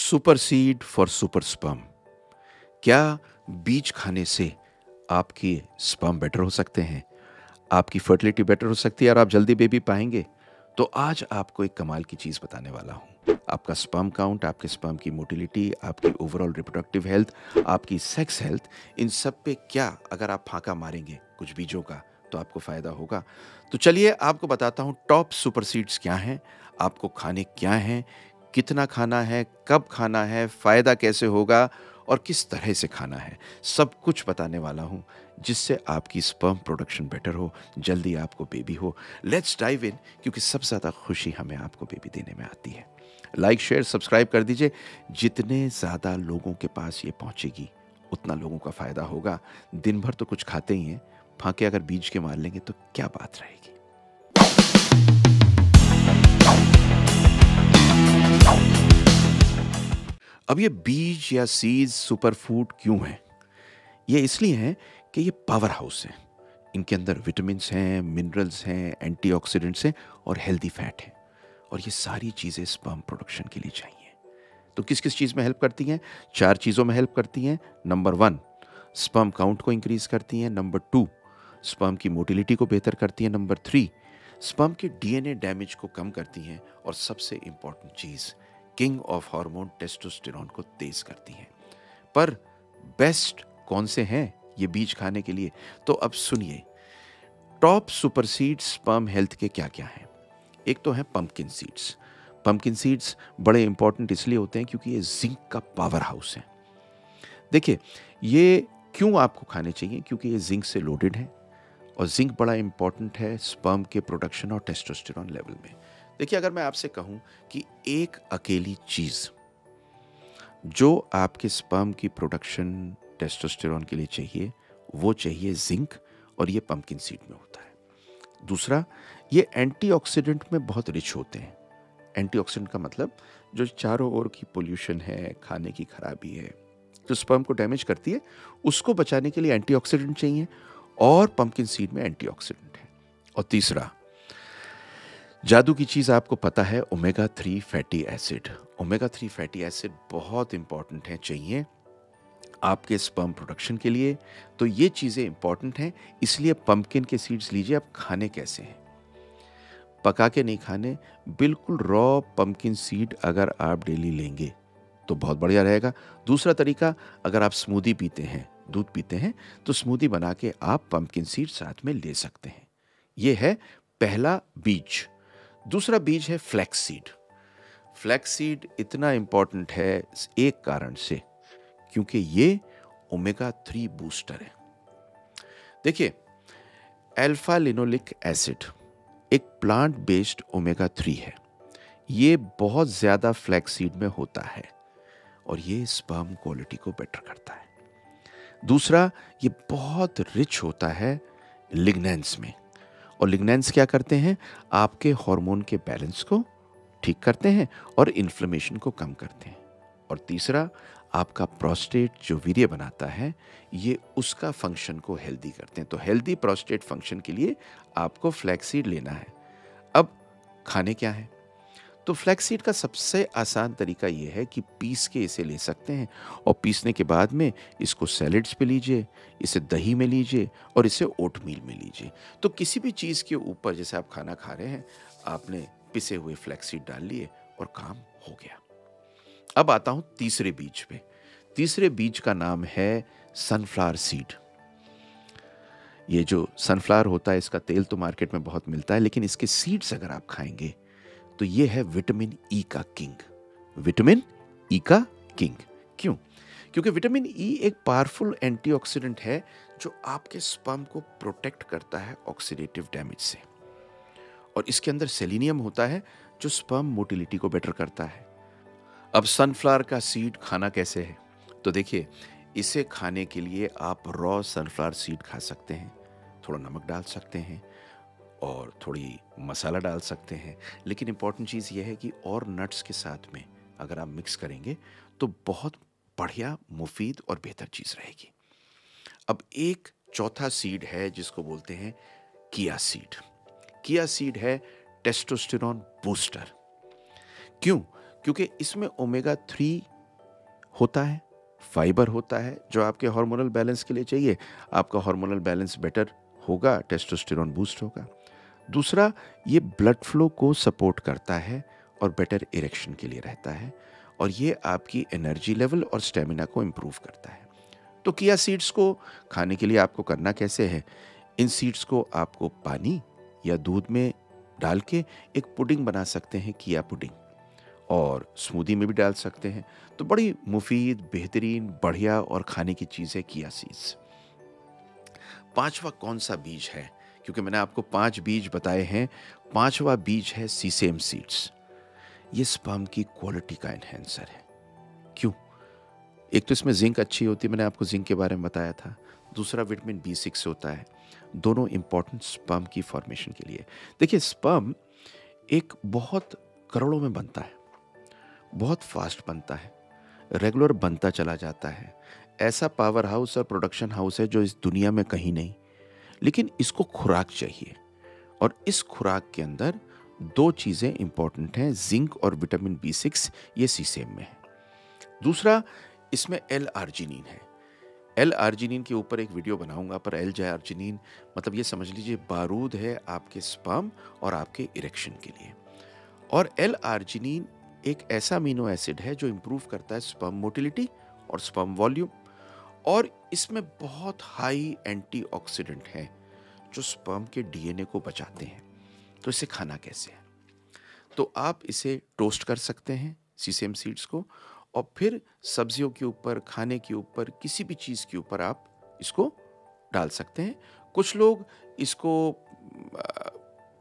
Super seed for super sperm. क्या बीज खाने से आपकी स्पर्म बेटर हो सकते हैं, आपकी फर्टिलिटी बेटर हो सकती है और आप जल्दी बेबी पाएंगे? तो आज आपको एक कमाल की चीज बताने वाला हूं। आपका स्पर्म काउंट, आपके स्पर्म की मोटिलिटी, आपकी ओवरऑल रिप्रोडक्टिव हेल्थ, आपकी सेक्स हेल्थ, इन सब पे क्या अगर आप फाका मारेंगे कुछ बीजों का तो आपको फायदा होगा। तो चलिए आपको बताता हूं टॉप सुपर सीड्स क्या हैं, आपको खाने क्या हैं, कितना खाना है, कब खाना है, फायदा कैसे होगा और किस तरह से खाना है, सब कुछ बताने वाला हूं जिससे आपकी स्पर्म प्रोडक्शन बेटर हो, जल्दी आपको बेबी हो। लेट्स डाइव इन, क्योंकि सबसे ज़्यादा खुशी हमें आपको बेबी देने में आती है। लाइक शेयर सब्सक्राइब कर दीजिए। जितने ज़्यादा लोगों के पास ये पहुंचेगी उतना लोगों का फायदा होगा। दिन भर तो कुछ खाते ही हैं, फाके अगर बीज के मार लेंगे तो क्या बात रहेगी। अब ये बीज या सीड्स सुपर फूड क्यों हैं? ये इसलिए हैं कि ये पावर हाउस है। इनके अंदर विटामिन्स हैं, मिनरल्स हैं, एंटीऑक्सीडेंट्स हैं और हेल्दी फैट है। और ये सारी चीज़ें स्पर्म प्रोडक्शन के लिए चाहिए। तो किस किस चीज़ में हेल्प करती हैं? 4 चीज़ों में हेल्प करती हैं। नंबर 1, स्पर्म काउंट को इंक्रीज करती हैं। नंबर 2, स्पर्म की मोटिलिटी को बेहतर करती हैं। नंबर 3, स्पर्म के डीएनए डैमेज को कम करती हैं। और सबसे important cheese, king of hormone testosterone को तेज करती हैं। पर बेस्ट कौन से हैं ये बीज खाने के लिए? तो अब सुनिए, top super seeds sperm health के क्या क्या हैं। एक तो है पंपकिन सीड्स। पंपकिन सीड्स बड़े इंपॉर्टेंट इसलिए होते हैं क्योंकि ये जिंक का पावर हाउस है। देखिए, ये क्यों आपको खाने चाहिए? क्योंकि ये जिंक से लोडेड है और जिंक बड़ा इंपॉर्टेंट है स्पर्म के प्रोडक्शन और टेस्टोस्टेरोन लेवल में। देखिए, अगर मैं आपसे कहूं कि एक अकेली चीज जो आपके स्पर्म की प्रोडक्शन टेस्टोस्टेरोन के लिए चाहिए, वो चाहिए जिंक, और ये पंपकिन सीड में होता है। दूसरा, ये एंटीऑक्सीडेंट में बहुत रिच होते हैं। एंटीऑक्सीडेंट का मतलब जो चारों ओर की पोल्यूशन है, खाने की खराबी है, जो स्पर्म को डैमेज करती है, उसको बचाने के लिए एंटीऑक्सीडेंट चाहिए, और पंपकिन सीड में एंटीऑक्सीडेंट है। और तीसरा, जादू की चीज आपको पता है, omega 3 fatty acid. Omega 3 fatty acid बहुत इंपॉर्टेंट है, चाहिए आपके स्पर्म प्रोडक्शन के लिए। तो ये चीजें इंपॉर्टेंट हैं, इसलिए पंपकिन के सीड्स लीजिए। अब खाने कैसे हैं? पका के नहीं खाने, बिल्कुल रॉ पंपकिन सीड अगर आप डेली लेंगे तो बहुत बढ़िया रहेगा। दूसरा तरीका, अगर आप स्मूदी पीते हैं, दूध पीते हैं, तो स्मूदी बना के आप पंपकिन सीड साथ में ले सकते हैं। ये है पहला बीज। दूसरा बीज है फ्लैक्स सीड। फ्लैक्स सीड इतना इंपॉर्टेंट है एक कारण से, क्योंकि ये ओमेगा 3 बूस्टर है। देखिए, अल्फा लिनोलिक एसिड एक प्लांट बेस्ड ओमेगा 3 है। ये बहुत ज्यादा फ्लैक्स सीड में होता है और ये स्पर्म क्वालिटी को बेटर करता है। दूसरा, ये बहुत रिच होता है लिग्नेंस में। और लिग्नेंस क्या करते हैं? आपके हार्मोन के बैलेंस को ठीक करते हैं और इन्फ्लेमेशन को कम करते हैं। और तीसरा, आपका प्रोस्टेट जो वीर्य बनाता है, ये उसका फंक्शन को हेल्दी करते हैं। तो हेल्दी प्रोस्टेट फंक्शन के लिए आपको फ्लैक्सीड लेना है। अब खाने क्या है? तो फ्लैक्सीड का सबसे आसान तरीका ये है कि पीस के इसे ले सकते हैं, और पीसने के बाद में इसको सैलेड्स पे लीजिए, इसे दही में लीजिए और इसे ओटमील में लीजिए। तो किसी भी चीज़ के ऊपर, जैसे आप खाना खा रहे हैं, आपने पिसे हुए फ्लैक्सीड डाल लिए और काम हो गया। अब आता हूं तीसरे बीज पे। तीसरे बीज का नाम है सनफ्लावर सीड। ये जो सनफ्लावर होता है, इसका तेल तो मार्केट में बहुत मिलता है, लेकिन इसके सीड्स अगर आप खाएंगे तो ये है विटामिन ई का किंग। विटामिन ई का किंग क्यों? क्योंकि विटामिन ई एक पावरफुल एंटीऑक्सीडेंट है जो आपके स्पर्म को प्रोटेक्ट करता है ऑक्सीडेटिव डैमेज से। और इसके अंदर सेलेनियम होता है जो स्पर्म मोटिलिटी को बेटर करता है। अब सनफ्लावर का सीड खाना कैसे है? तो देखिए, इसे खाने के लिए आप रॉ सनफ्लावर सीड खा सकते हैं, थोड़ा नमक डाल सकते हैं और थोड़ी मसाला डाल सकते हैं। लेकिन इंपॉर्टेंट चीज़ यह है कि और नट्स के साथ में अगर आप मिक्स करेंगे तो बहुत बढ़िया, मुफीद और बेहतर चीज़ रहेगी। अब एक चौथा सीड है जिसको बोलते हैं किया सीड। किया सीड है टेस्टोस्टेरोन बूस्टर। क्यों? क्योंकि इसमें ओमेगा 3 होता है, फाइबर होता है जो आपके हार्मोनल बैलेंस के लिए चाहिए। आपका हार्मोनल बैलेंस बेटर होगा, टेस्टोस्टेरोन बूस्ट होगा। दूसरा, ये ब्लड फ्लो को सपोर्ट करता है और बेटर इरेक्शन के लिए रहता है, और ये आपकी एनर्जी लेवल और स्टेमिना को इम्प्रूव करता है। तो किया सीड्स को खाने के लिए आपको करना कैसे है? इन सीड्स को आपको पानी या दूध में डाल के एक पुडिंग बना सकते हैं, किया पुडिंग, और स्मूदी में भी डाल सकते हैं। तो बड़ी मुफीद, बेहतरीन, बढ़िया और खाने की चीज़ है किया सीड्स। पांचवा कौन सा बीज है? क्योंकि मैंने आपको 5 बीज बताए हैं, पांचवा बीज है सीसेम सीड्स। ये स्पर्म की क्वालिटी का एनहेंसर है। क्यों? एक तो इसमें जिंक अच्छी होती है, मैंने आपको जिंक के बारे में बताया था। दूसरा, विटामिन B6 होता है। दोनों इंपॉर्टेंट स्पर्म की फॉर्मेशन के लिए। देखिए, स्पर्म एक बहुत करोड़ों में बनता है, बहुत फास्ट बनता है, रेगुलर बनता चला जाता है। ऐसा पावर हाउस और प्रोडक्शन हाउस है जो इस दुनिया में कहीं नहीं। लेकिन इसको खुराक चाहिए, और इस खुराक के अंदर 2 चीज़ें इंपॉर्टेंट हैं, जिंक और विटामिन B6, ये सीसेम में है। दूसरा, इसमें L-आर्जिनिन है। L-आर्जिनिन के ऊपर एक वीडियो बनाऊंगा, पर L-आर्जिनिन मतलब ये समझ लीजिए बारूद है आपके स्पर्म और आपके इरेक्शन के लिए। और L-आर्जिनिन एक ऐसा अमीनो एसिड है जो इंप्रूव करता है स्पर्म मोटिलिटी और स्पर्म वॉल्यूम, और इसमें बहुत हाई एंटीऑक्सीडेंट है जो स्पर्म के DNA को बचाते हैं। तो इसे खाना कैसे है? तो आप इसे टोस्ट कर सकते हैं, सीसेम सीड्स को, और फिर सब्जियों के ऊपर, खाने के ऊपर, किसी भी चीज़ के ऊपर आप इसको डाल सकते हैं। कुछ लोग इसको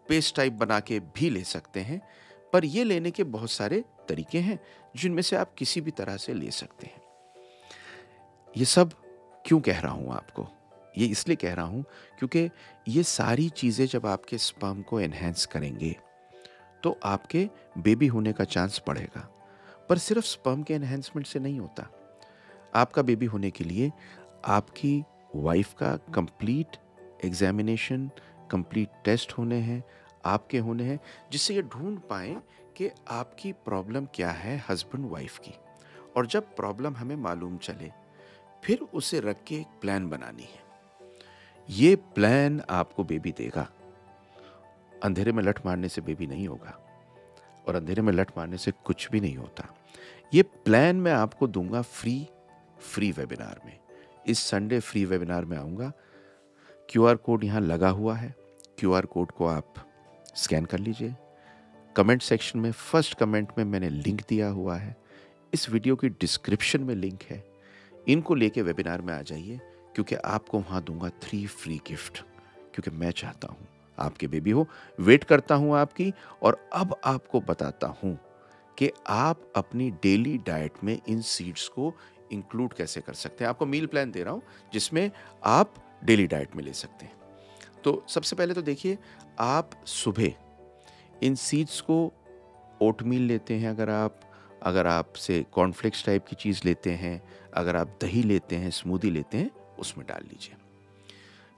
पेस्ट टाइप बना के भी ले सकते हैं, पर ये लेने के बहुत सारे तरीके हैं जिनमें से आप किसी भी तरह से ले सकते हैं। ये सब क्यों कह रहा हूँ आपको? ये इसलिए कह रहा हूँ क्योंकि ये सारी चीज़ें जब आपके स्पर्म को एनहेंस करेंगे तो आपके बेबी होने का चांस बढ़ेगा। पर सिर्फ स्पर्म के एनहेंसमेंट से नहीं होता। आपका बेबी होने के लिए आपकी वाइफ का कंप्लीट एग्जामिनेशन, कंप्लीट टेस्ट होने हैं, आपके होने हैं, जिससे ये ढूंढ पाएं कि आपकी प्रॉब्लम क्या है हस्बैंड वाइफ की। और जब प्रॉब्लम हमें मालूम चले, फिर उसे रख के एक प्लान बनानी है। ये प्लान आपको बेबी देगा। अंधेरे में लठ मारने से बेबी नहीं होगा, और अंधेरे में लठ मारने से कुछ भी नहीं होता। ये प्लान मैं आपको दूंगा फ्री वेबिनार में। इस संडे फ्री वेबिनार में आऊँगा। QR कोड यहाँ लगा हुआ है। QR कोड को आप स्कैन कर लीजिए। कमेंट सेक्शन में फर्स्ट कमेंट में मैंने लिंक दिया हुआ है। इस वीडियो की डिस्क्रिप्शन में लिंक है। इनको लेके वेबिनार में आ जाइए, क्योंकि आपको वहाँ दूंगा 3 फ्री गिफ्ट, क्योंकि मैं चाहता हूँ आपके बेबी हो। वेट करता हूँ आपकी, और अब आपको बताता हूँ कि आप अपनी डेली डाइट में इन सीड्स को इंक्लूड कैसे कर सकते हैं। आपको मील प्लान दे रहा हूँ जिसमें आप डेली डाइट में ले सकते हैं। तो सबसे पहले तो देखिए, आप सुबह इन सीड्स को ओटमील लेते हैं, अगर आप से कॉर्नफ्लेक्स टाइप की चीज़ लेते हैं, अगर आप दही लेते हैं, स्मूदी लेते हैं, उसमें डाल लीजिए।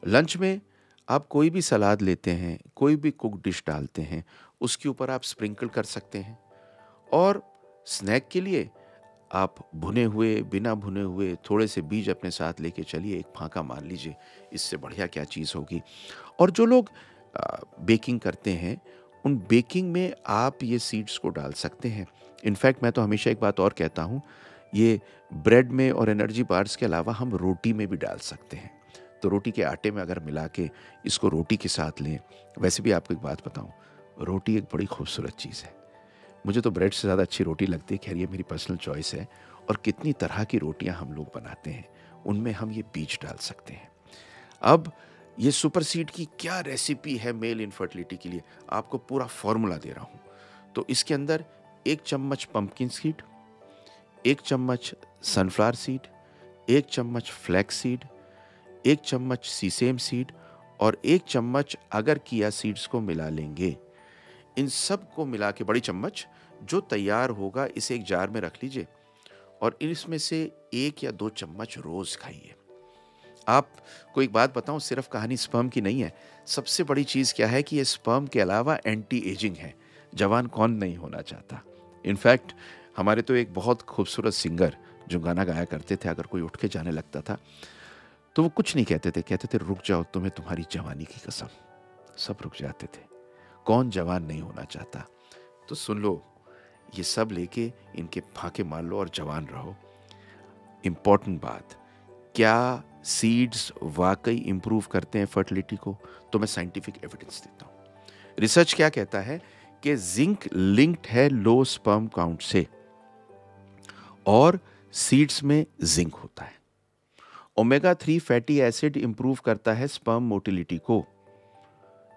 लंच में आप कोई भी सलाद लेते हैं, कोई भी कुक डिश डालते हैं, उसके ऊपर आप स्प्रिंकल कर सकते हैं। और स्नैक के लिए आप भुने हुए, बिना भुने हुए थोड़े से बीज अपने साथ लेके चलिए, एक फांका मार लीजिए। इससे बढ़िया क्या चीज़ होगी। और जो लोग बेकिंग करते हैं, उन बेकिंग में आप ये सीड्स को डाल सकते हैं। इनफैक्ट मैं तो हमेशा एक बात और कहता हूँ, ये ब्रेड में और एनर्जी बार्स के अलावा हम रोटी में भी डाल सकते हैं। तो रोटी के आटे में अगर मिला के इसको रोटी के साथ लें। वैसे भी आपको एक बात बताऊँ, रोटी एक बड़ी खूबसूरत चीज़ है। मुझे तो ब्रेड से ज़्यादा अच्छी रोटी लगती है। खैर, ये मेरी पर्सनल चॉइस है। और कितनी तरह की रोटियां हम लोग बनाते हैं, उनमें हम ये बीज डाल सकते हैं। अब ये सुपर सीड की क्या रेसिपी है मेल इनफर्टिलिटी के लिए, आपको पूरा फॉर्मूला दे रहा हूँ। तो इसके अंदर 1 चम्मच पंपकिन सीड, 1 चम्मच सनफ्लावर सीड, 1 चम्मच फ्लैक्स सीड, 1 चम्मच सीसेम सीड, और 1 चम्मच अगर किया सीड्स को मिला लेंगे। इन सब को मिला के बड़ी चम्मच जो तैयार होगा, इसे एक जार में रख लीजिए, और इसमें से 1 या 2 चम्मच रोज खाइए। आपको एक बात बताऊं, सिर्फ कहानी स्पर्म की नहीं है। सबसे बड़ी चीज़ क्या है कि ये स्पर्म के अलावा एंटी एजिंग है। जवान कौन नहीं होना चाहता। इनफैक्ट हमारे तो एक बहुत खूबसूरत सिंगर जो गाना गाया करते थे, अगर कोई उठ के जाने लगता था तो वो कुछ नहीं कहते थे, कहते थे रुक जाओ तुम्हें तुम्हारी जवानी की कसम। सब रुक जाते थे। कौन जवान नहीं होना चाहता? तो सुन लो, ये सब लेके इनके फाके मार लो और जवान रहो। इंपॉर्टेंट बात, क्या सीड्स वाकई इंप्रूव करते हैं फर्टिलिटी को? तो मैं साइंटिफिक एविडेंस देता हूं। रिसर्च क्या कहता है कि जिंक लिंक्ड है लो स्पर्म काउंट से, और सीड्स में जिंक होता है। ओमेगा 3 फैटी एसिड इंप्रूव करता है स्पर्म मोटिलिटी को।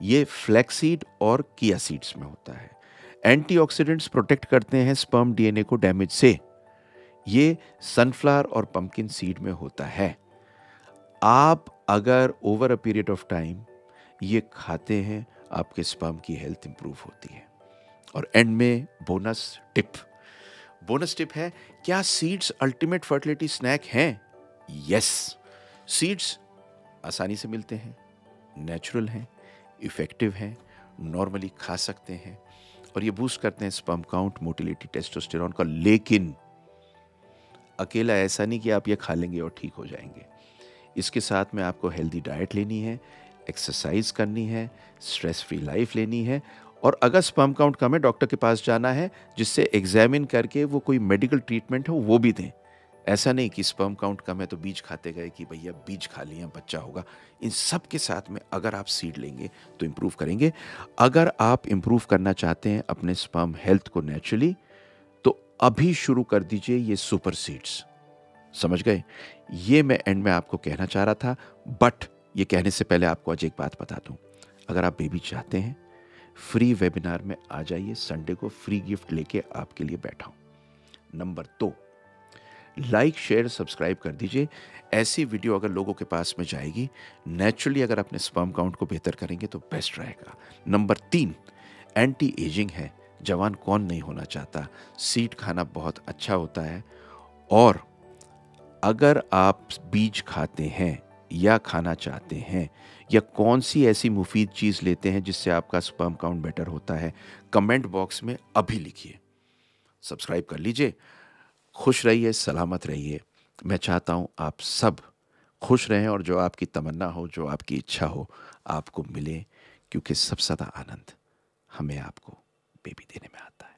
ये फ्लैक्सीड और किया सीड्स में होता है। एंटीऑक्सीडेंट्स प्रोटेक्ट करते हैं स्पर्म डीएनए को डैमेज से। ये सनफ्लावर और पंपकिन सीड में होता है। आप अगर over a period of time ये खाते हैं, आपके स्पर्म की हेल्थ इंप्रूव होती है। और एंड में बोनस टिप है, क्या सीड्स अल्टीमेट फर्टिलिटी स्नैक हैं? यस, सीड्स आसानी से मिलते हैं, नेचुरल हैं, इफेक्टिव हैं, नॉर्मली खा सकते हैं, और ये बूस्ट करते हैं स्पर्म काउंट, मोटिलिटी, टेस्टोस्टेरोन का। लेकिन अकेला ऐसा नहीं कि आप ये खा लेंगे और ठीक हो जाएंगे। इसके साथ में आपको हेल्दी डाइट लेनी है, एक्सरसाइज करनी है, स्ट्रेस फ्री लाइफ लेनी है, और अगर स्पर्म काउंट कम है डॉक्टर के पास जाना है, जिससे एग्जामिन करके वो कोई मेडिकल ट्रीटमेंट हो वो भी दें। ऐसा नहीं कि स्पर्म काउंट कम है तो बीज खाते गए कि भैया बीज खा लिया बच्चा होगा। इन सब के साथ में अगर आप सीड लेंगे तो इंप्रूव करेंगे। अगर आप इंप्रूव करना चाहते हैं अपने स्पर्म हेल्थ को नेचुरली, तो अभी शुरू कर दीजिए ये सुपर सीड्स। समझ गए? ये मैं एंड में आपको कहना चाह रहा था, बट ये कहने से पहले आपको आज एक बात बता दूं। अगर आप बेबी चाहते हैं, फ्री वेबिनार में आ जाइए। संडे को फ्री गिफ्ट लेके आपके लिए बैठा हूं। नंबर 2, लाइक शेयर सब्सक्राइब कर दीजिए। ऐसी वीडियो अगर लोगों के पास में जाएगी, नेचुरली अगर अपने स्पर्म काउंट को बेहतर करेंगे तो बेस्ट रहेगा। नंबर 3, एंटी एजिंग है। जवान कौन नहीं होना चाहता? सीड खाना बहुत अच्छा होता है। और अगर आप बीज खाते हैं या खाना चाहते हैं, या कौन सी ऐसी मुफीद चीज़ लेते हैं जिससे आपका स्पर्म काउंट बेटर होता है, कमेंट बॉक्स में अभी लिखिए। सब्सक्राइब कर लीजिए। खुश रहिए, सलामत रहिए। मैं चाहता हूँ आप सब खुश रहें, और जो आपकी तमन्ना हो, जो आपकी इच्छा हो, आपको मिले, क्योंकि सबसे ज़्यादा आनंद हमें आपको बेबी देने में आता है।